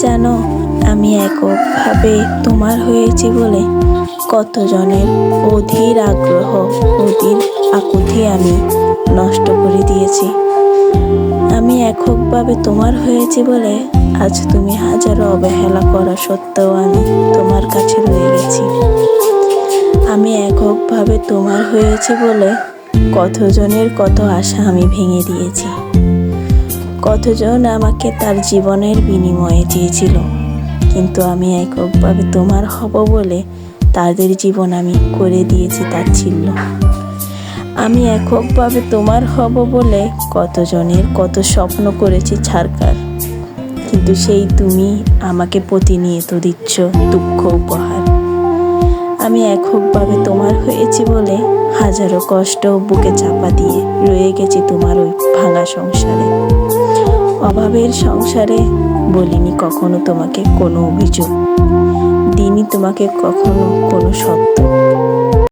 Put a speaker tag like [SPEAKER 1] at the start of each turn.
[SPEAKER 1] জানো, আমি এককভাবে তোমার হয়েছি বলে কতজনের অধীর আগ্রহ, অধীর আকুতি আমি নষ্ট করে দিয়েছি। আমি এককভাবে তোমার হয়েছি বলে আজ তুমি হাজারো অবহেলা করা সত্ত্বেও আমি তোমার কাছে রয়ে গেছি। আমি এককভাবে তোমার হয়েছি বলে কতজনের কত আশা আমি ভেঙে দিয়েছি। কতজন আমাকে তার জীবনের বিনিময়ে চেয়েছিল, কিন্তু আমি এককভাবে তোমার হব বলে তাদের জীবন আমি করে দিয়েছি তাচ্ছিল্য। আমি এককভাবে তোমার হব বলে কতজনের কত স্বপ্ন করেছি ছারখার, কিন্তু সেই তুমি আমাকে প্রতিনিয়ত দিচ্ছ দুঃখ উপহার। আমি এককভাবে তোমার হয়েছি বলে হাজারো কষ্ট বুকে চাপা দিয়ে রয়ে গেছি তোমার ওই ভাঙা সংসারে। অভাবের সংসারে বলিনি কখনো তোমাকে কোনো অভিযোগ, দিইনি তোমাকে কখনো কোনো সত্য।